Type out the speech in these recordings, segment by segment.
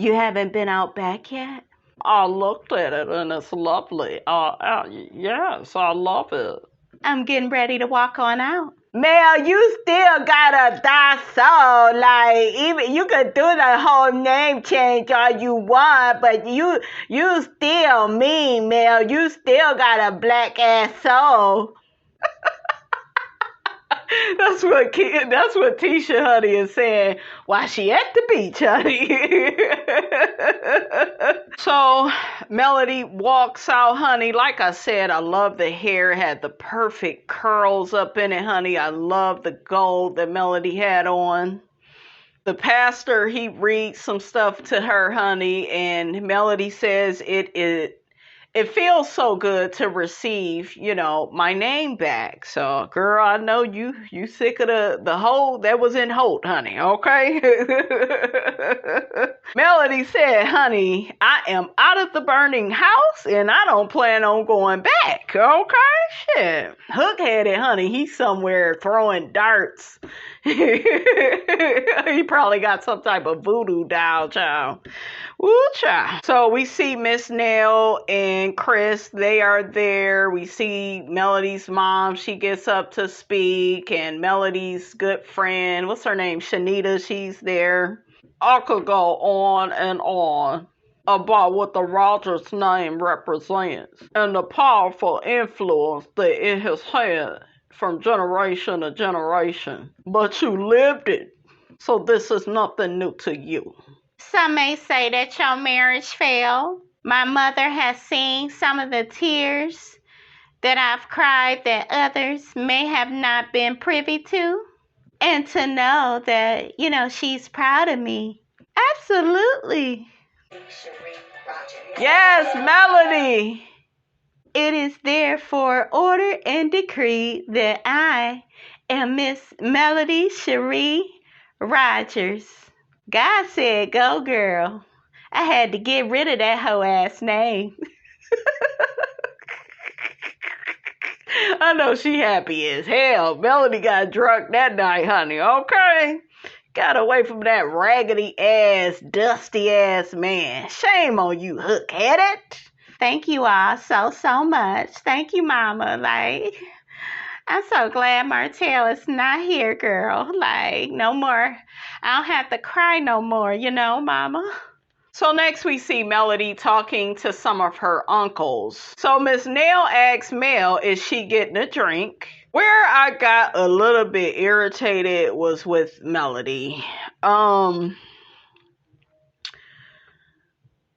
You haven't been out back yet? I looked at it and it's lovely. Yes, I love it. I'm getting ready to walk on out. Mel, you still got a dark soul. Like, even you could do the whole name change all you want, but you still mean, Mel. You still got a black ass soul. That's what Tisha, honey, is saying while she at the beach, honey. So Melody walks out, honey. Like I said, I love the hair. It had the perfect curls up in it, honey. I love the gold that Melody had on. The pastor, he reads some stuff to her, honey, and Melody says it feels so good to receive, my name back. So, girl, I know you sick of the hole that was in Holt, honey, okay? Melody said, honey, I am out of the burning house and I don't plan on going back, okay? Shit. Hook-headed, honey, he's somewhere throwing darts. He probably got some type of voodoo doll, child. Woo, child. So we see Miss Nell and Chris. They are there. We see Melody's mom. She gets up to speak. And Melody's good friend, what's her name? Shanita. She's there. I could go on and on about what the Rogers name represents and the powerful influence that it has had from generation to generation. But you lived it. So this is nothing new to you. Some may say that your marriage failed. My mother has seen some of the tears that I've cried that others may have not been privy to. And to know that, she's proud of me. Absolutely. Yes, Melody. It is therefore ordered and decreed that I am Miss Melody Cherie Rogers. God said, go girl. I had to get rid of that hoe ass name. I know she happy as hell. Melody got drunk that night, honey, okay? Got away from that raggedy ass, dusty ass man. Shame on you, hook-headed. Thank you all so much. Thank you, Mama. I'm so glad Martell is not here, girl. No more. I don't have to cry no more, Mama. So next we see Melody talking to some of her uncles. So Miss Nell asks Mel, is she getting a drink? Where I got a little bit irritated was with Melody.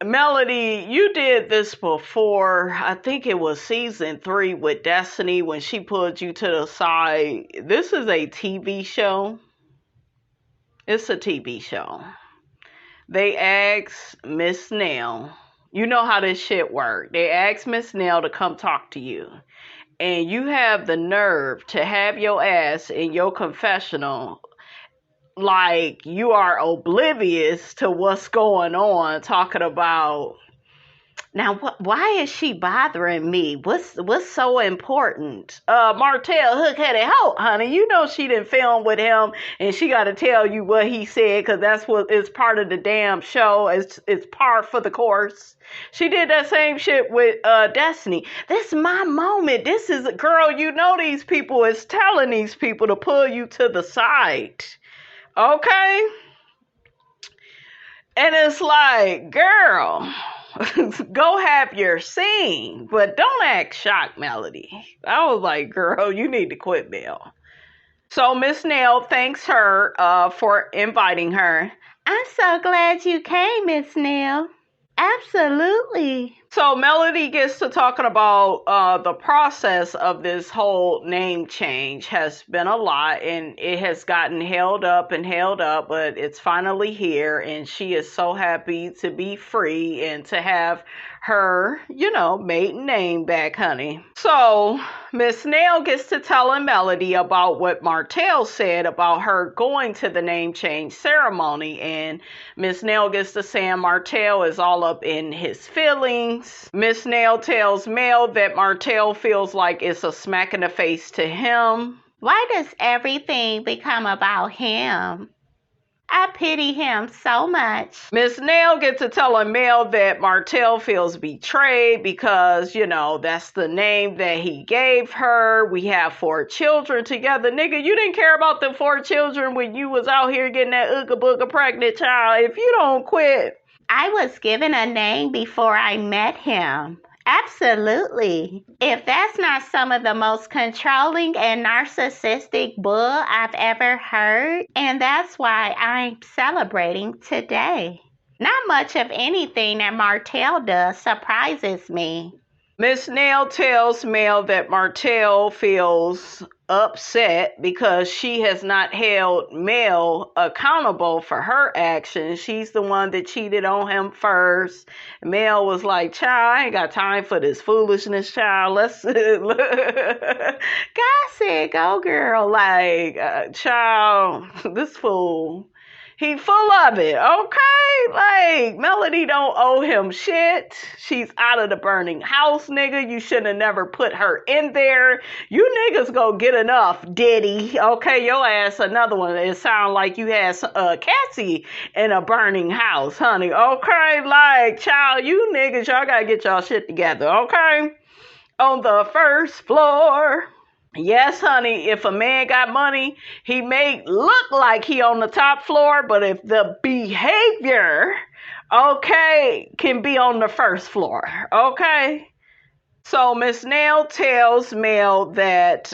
Melody, you did this before. I think it was season 3 with Destiny when she pulled you to the side. This is a TV show. It's a TV show. They asked Miss Nell, you know how this shit works. They asked Miss Nell to come talk to you. And you have the nerve to have your ass in your confessional like you are oblivious to what's going on, talking about, now why is she bothering me? What's so important? Martell hook-headed hoe, honey, you know she didn't film with him and she got to tell you what he said because that's what is part of the damn show. It's par for the course. She did that same shit with Destiny. This is my moment. This is, girl, these people is telling these people to pull you to the side. Okay? And it's like, girl, go have your scene, but don't act shocked, Melody. I was like, girl, you need to quit, Mel. So Miss Nell thanks her for inviting her. I'm so glad you came, Miss Nell. Absolutely. So Melody gets to talking about the process of this whole name change has been a lot and it has gotten held up, but it's finally here and she is so happy to be free and to have her, maiden name back, honey. So Miss Nell gets to telling Melody about what Martell said about her going to the name change ceremony, and Miss Nell gets to saying Martell is all up in his feelings. Miss Nell tells Mel that Martell feels like it's a smack in the face to him. Why does everything become about him? I pity him so much. Miss Nail gets to telling Mel that Martell feels betrayed because, that's the name that he gave her. We have 4 children together. Nigga, you didn't care about the 4 children when you was out here getting that ooga booga pregnant child. If you don't quit. I was given a name before I met him. Absolutely. If that's not some of the most controlling and narcissistic bull I've ever heard, and that's why I'm celebrating today. Not much of anything that Martell does surprises me. Miss Nail tells Mel that Martell feels upset because she has not held Mel accountable for her actions. She's the one that cheated on him first. Mel was like, child, I ain't got time for this foolishness, child. Let's God said, go girl. Like, child, this fool. He full of it, okay? Like, Melody don't owe him shit. She's out of the burning house, nigga. You should have never put her in there. You niggas go get enough, Diddy. Okay, your ass another one. It sound like you had Cassie in a burning house, honey. Okay, like, child, you niggas, y'all gotta get y'all shit together, okay? On the first floor. Yes, honey, if a man got money, he may look like he on the top floor, but if the behavior, okay, can be on the first floor, okay? So Miss Nail tells Mel that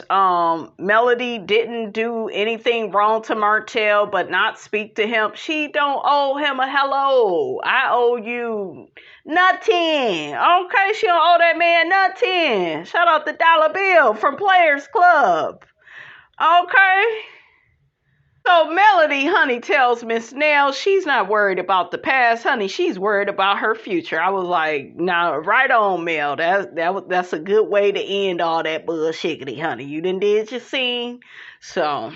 Melody didn't do anything wrong to Martell, but not speak to him. She don't owe him a hello. I owe you nothing. Okay, she don't owe that man nothing. Shout out to Dollar Bill from Players Club. Okay. So Melody, honey, tells Miss Nail she's not worried about the past, honey. She's worried about her future. I was like, nah, right on, Mel. That's a good way to end all that bullshiggity, honey. You done did your scene. So,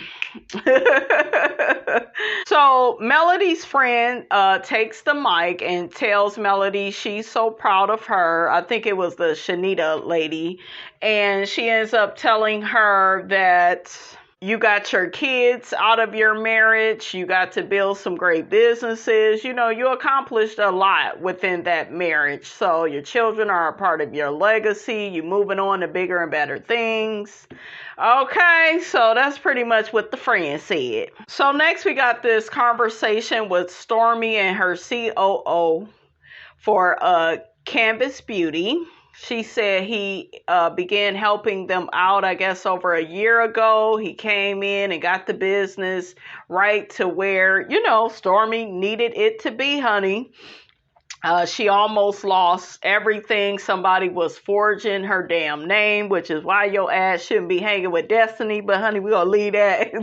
so Melody's friend takes the mic and tells Melody she's so proud of her. I think it was the Shanita lady. And she ends up telling her that you got your kids out of your marriage. You got to build some great businesses. You accomplished a lot within that marriage. So your children are a part of your legacy. You're moving on to bigger and better things. Okay, so that's pretty much what the friend said. So next we got this conversation with Stormy and her COO for Canvas Beauty. She said he began helping them out, I guess, over a year ago. He came in and got the business right to where, Stormy needed it to be, honey. She almost lost everything. Somebody was forging her damn name, which is why your ass shouldn't be hanging with Destiny. But, honey, we're going to leave that.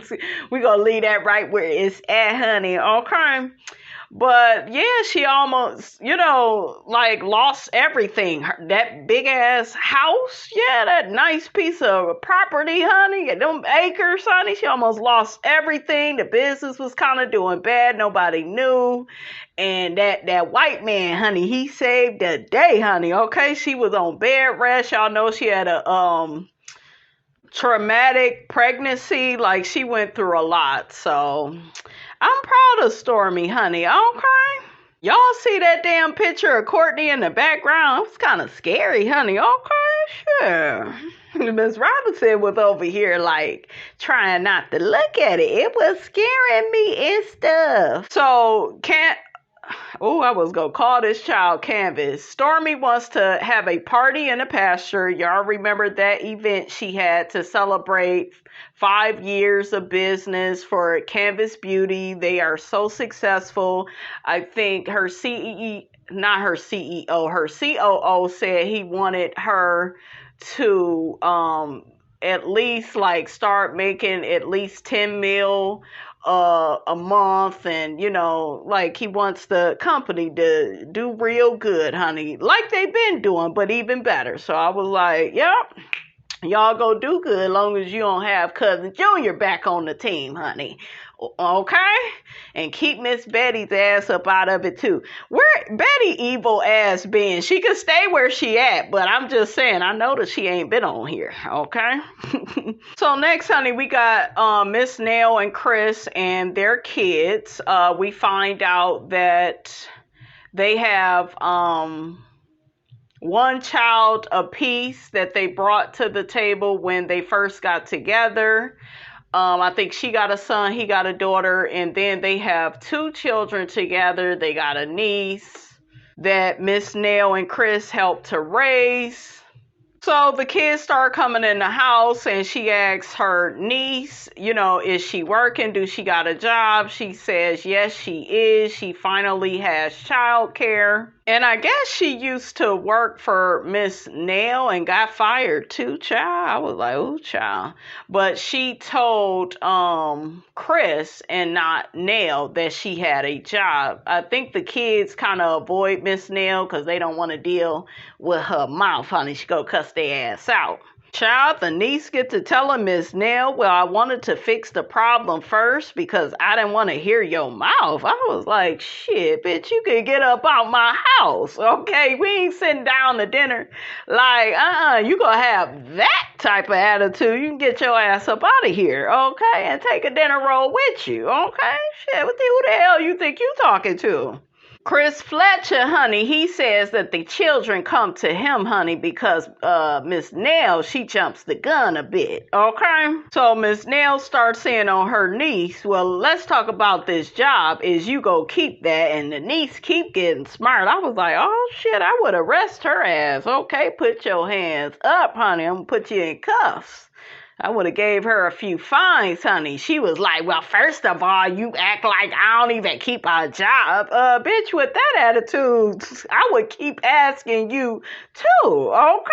We're going to leave that right where it's at, honey. Okay. But yeah, she almost, lost everything. That big ass house, yeah, that nice piece of property, honey, them acres, honey, she almost lost everything. The business was kind of doing bad. Nobody knew. And that white man, honey, he saved the day, honey. Okay, she was on bed rest. Y'all know she had a traumatic pregnancy. Like, she went through a lot. So I'm proud of Stormy, honey. Okay. Y'all see that damn picture of Courtney in the background? It was kind of scary, honey. Okay, sure. Miss Robinson was over here, like, trying not to look at it. It was scaring me and stuff. So, I was going to call this child Canvas. Stormy wants to have a party in the pasture. Y'all remember that event she had to celebrate 5 years of business for Canvas Beauty. They are so successful. I think her her COO said he wanted her to at least start making at least 10 mil a month, and he wants the company to do real good, honey, like they've been doing, but even better. So I was like, yep, Y'all go do good long as you don't have Cousin Junior back on the team, honey. Okay? And keep Miss Betty's ass up out of it too. Where Betty evil ass been? She could stay where she at, but I'm just saying, I know that she ain't been on here. Okay? So next, honey, we got Miss Nell and Chris and their kids. We find out that they have one child apiece that they brought to the table when they first got together. I think she got a son, he got a daughter, and then they have two children together. They got a niece that Miss Nell and Chris helped to raise. So the kids start coming in the house and she asks her niece, is she working? Do she got a job? She says, yes, she is. She finally has childcare. And I guess she used to work for Miss Nell and got fired too, child. I was like, oh, child. But she told Chris and not Nell that she had a job. I think the kids kind of avoid Miss Nell because they don't want to deal with her mouth, honey. She go cuss their ass out. Child, the niece get to telling Miss Nell, well, I wanted to fix the problem first because I didn't want to hear your mouth. I was like, shit, bitch, you can get up out my house, okay? We ain't sitting down to dinner. Like, you gonna have that type of attitude. You can get your ass up out of here, okay? And take a dinner roll with you, okay? Shit, who the hell you think you talking to? Chris Fletcher, honey, he says that the children come to him, honey, because Miss Nell, she jumps the gun a bit, okay? So Miss Nell starts saying on her niece, well, let's talk about this job. Is you go keep that, and the niece keep getting smart. I was like, oh, shit, I would arrest her ass. Okay, put your hands up, honey. I'm going to put you in cuffs. I would have gave her a few fines, honey. She was like, well, first of all, you act like I don't even keep a job. Bitch, with that attitude, I would keep asking you too, okay?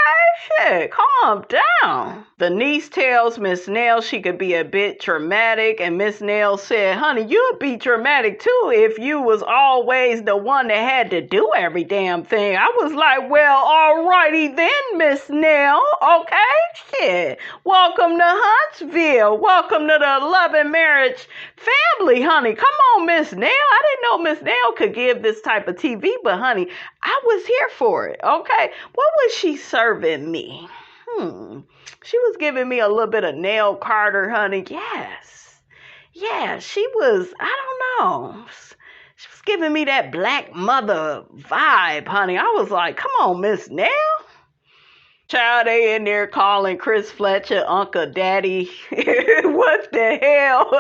Shit, calm down. The niece tells Miss Nell she could be a bit dramatic, and Miss Nell said, honey, you'd be dramatic too if you was always the one that had to do every damn thing. I was like, well, alrighty then, Miss Nell, okay? Shit, welcome to Huntsville. Welcome to the love and marriage family, honey. Come on, Miss Nell. I didn't know Miss Nell could give this type of TV, but honey, I was here for it, okay? What was she serving me? She was giving me a little bit of Nell Carter, honey. Yes. Yeah, she was, I don't know. She was giving me that black mother vibe, honey. I was like, come on, Miss Nell. Child, they in there calling Chris Fletcher Uncle Daddy. What the hell?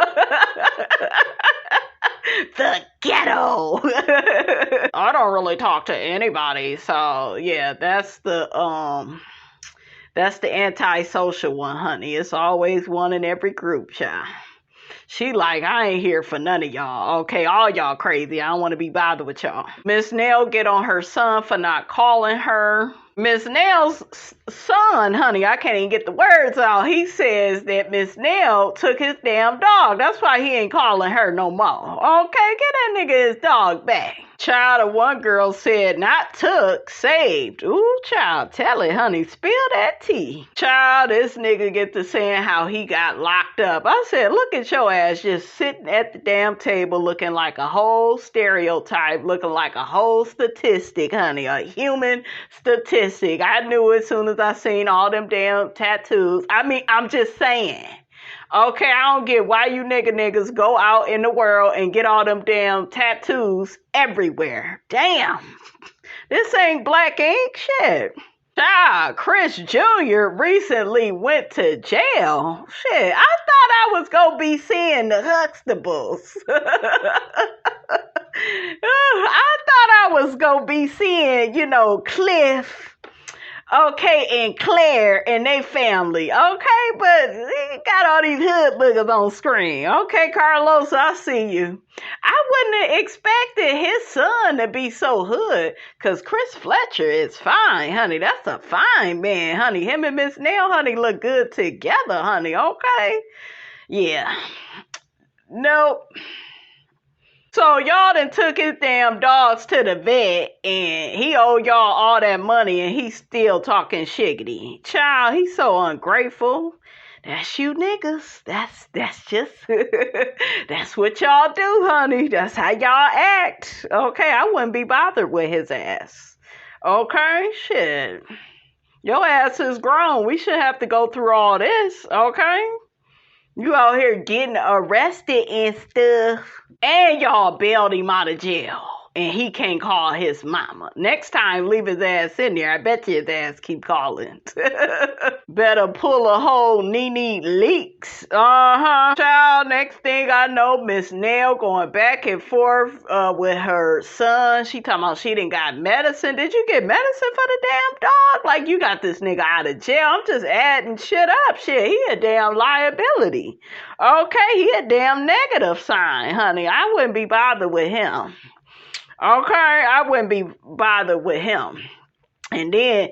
The ghetto. I don't really talk to anybody, so yeah, that's the antisocial one, honey. It's always one in every group, child. She like, I ain't here for none of y'all. Okay, all y'all crazy. I don't want to be bothered with y'all. Miss Nell get on her son for not calling her. Miss Nell's son, honey, I can't even get the words out. He says that Miss Nell took his damn dog. That's why he ain't calling her no more. Okay, get that nigga his dog back. Child, of one girl said, not took, saved. Ooh, child, tell it, honey. Spill that tea. Child, this nigga get to saying how he got locked up. I said, look at your ass just sitting at the damn table looking like a whole stereotype, looking like a whole statistic, honey. A human statistic. I knew as soon as I seen all them damn tattoos. I mean, I'm just saying. Okay, I don't get why you niggas go out in the world and get all them damn tattoos everywhere. Damn. This ain't black ink shit. Child, Chris Jr. recently went to jail. Shit, I thought I was gonna be seeing the Huxtables. I thought I was gonna be seeing, Cliff. Okay, and Claire and they family. Okay, but he got all these hood boogers on screen. Okay, Carlos, I see you. I wouldn't have expected his son to be so hood, because Chris Fletcher is fine, honey. That's a fine man, honey. Him and Miss Nell, honey, look good together, honey. Okay? Yeah. Nope. So y'all done took his damn dogs to the vet and he owed y'all all that money and he's still talking shiggity. Child, he's so ungrateful. That's you niggas. That's just that's what y'all do, honey. That's how y'all act. Okay, I wouldn't be bothered with his ass. Okay, shit. Your ass is grown. We shouldn't have to go through all this, okay? You out here getting arrested and stuff. And y'all bailed him out of jail. And he can't call his mama. Next time, leave his ass in there. I bet you his ass keep calling. Better pull a whole Nene Leaks. Child, next thing I know, Miss Nell going back and forth with her son. She talking about she didn't got medicine. Did you get medicine for the damn dog? Like, you got this nigga out of jail. I'm just adding shit up. Shit, he a damn liability. Okay, he a damn negative sign, honey. I wouldn't be bothered with him. Okay, I wouldn't be bothered with him. And then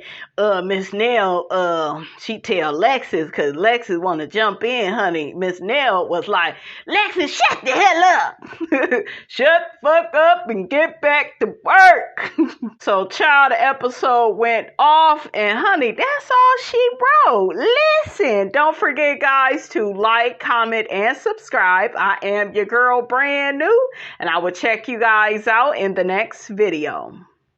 Miss Nell, she tell Lexus, because Lexus want to jump in, honey. Miss Nell was like, Lexus, shut the hell up. Shut the fuck up and get back to work. So, child, the episode went off. And, honey, that's all she wrote. Listen, don't forget, guys, to like, comment, and subscribe. I am your girl, Brand New. And I will check you guys out in the next video.